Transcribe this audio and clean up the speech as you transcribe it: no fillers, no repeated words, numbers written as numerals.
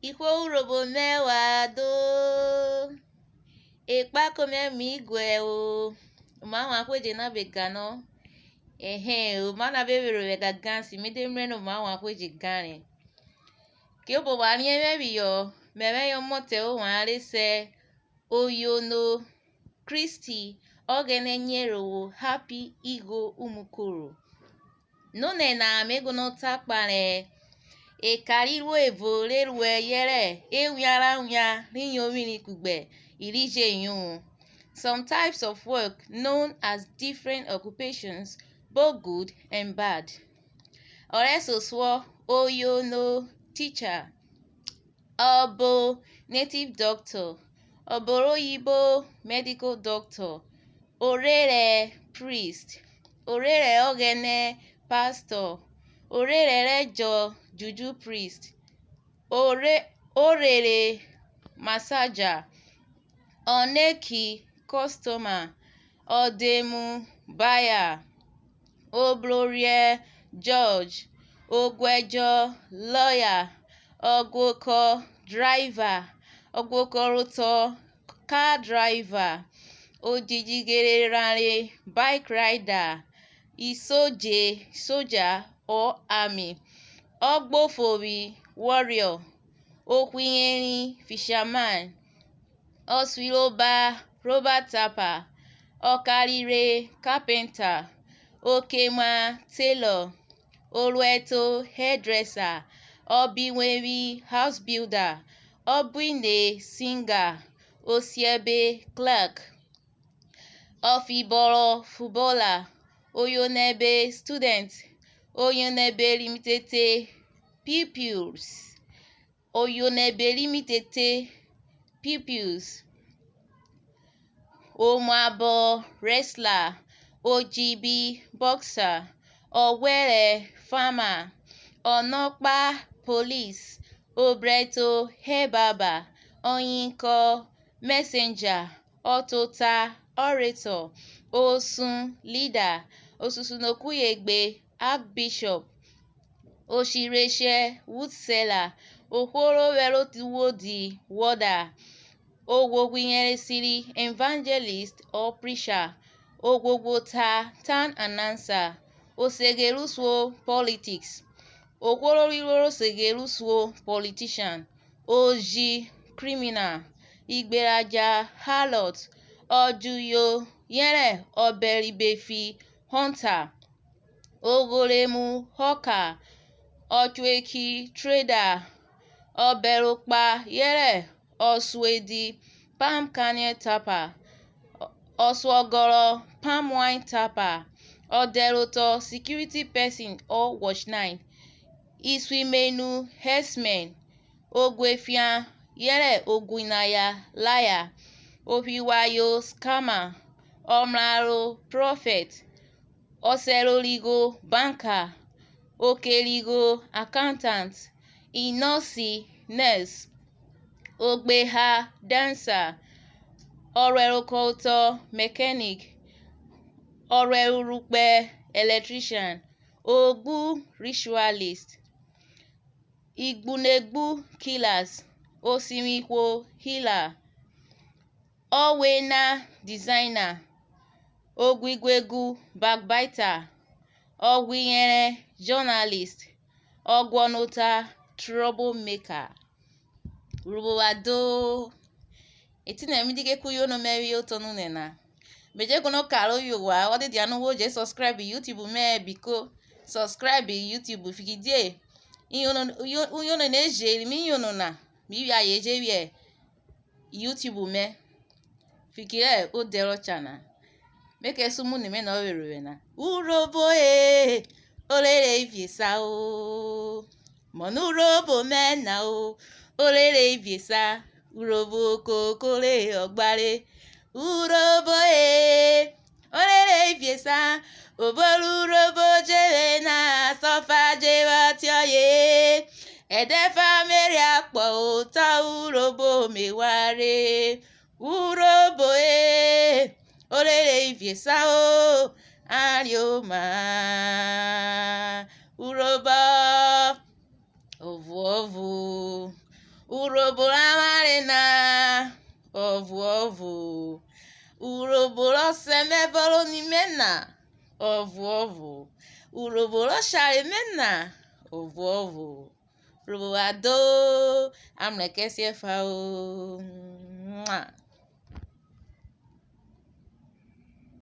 Ikwo urobo mewa do ekpakome migwe o mama kweje na begano mana bebero vega gansi midemreno mama kweje gane kiobo wani emebiyo memeyo mote o wale se oyono Christy ogene nyero happy igo umukuru none na mego no takpare ekariru evoleruwe yere ewiara unya rinyomini kugbe irije yun. Some types of work known as different occupations, both good and bad. Oresoswo oyono teacher, obo native doctor, oboroyibo medical doctor, orere priest, orere ogene pastor, orere rejo juju priest, orere massager, oneki customer, odemu buyer, oblorie judge, ogwejo lawyer, ogwoko driver, ogwokoroto car driver, ojijigererare bike rider, isoje soldier or army, ogbofori warrior, okwinyeri fisherman, oswiloba rubber tapper, okarire carpenter, okema tailor, olueto hairdresser, obiweri house builder, obwine singer, osiebe clerk, ofiboro footballer, oyonebe student, oyonebe limited pupils, oyonebe limited pupils, omabo wrestler, ojibi boxer, owere farmer, onopa police, obreto hair oyinko messenger, otota orator, osun leader, osusunokuyegbe archbishop, osirese wood seller, okworowerotiwodi warder, ogwogwinyeresiri evangelist or preacher, ogwogwota town announcer, osegeruswo politics, okworosegeruswo politician, oji criminal, igberaja harlot, ojuyo yere oberibefi hunter, ogoremu hawker, ochueki trader, oberokpa yere oswedi palm kernel tapper, oswogoro palm wine tapper, oderoto security person or watchman, iswimenu herdsmen, ogwefian yere ogwinaya liar, ohiwayo scammer, omraro prophet, oseroligo banker, okerigo accountant, inosi nurse, ogbeha dancer, orerokoto mechanic, orerukpe electrician, ogbu ritualist, igbunegbu killers, osimikwo healer, owena designer, ogwigwegu backbiter, ogwinyere journalist, ogwonota troublemaker. Rubowado etina midige kuyono meri otonu nena beje kono karo yowa wadi dianu wo je subscribe YouTube me biko subscribe YouTube fikidie uyono neje mi yono na mi ya yeje wie YouTube me fikire o dero chana make sumu ni me na weruwe na urobo olere ifiesa o monurobo me na o olere ifiesa urobo kokole ogbare urobo olere ifiesa oboru urobo jere na sofa jewa tioye edefa mere akpo ta urobo meware urobo olere ifiesa o arioma urobo ovu Uroboro amarena, ovu. Uroboro semeboro nimena, ovu. Uroboro sharemena, ovu. Uroboro ado, amleke siefa o.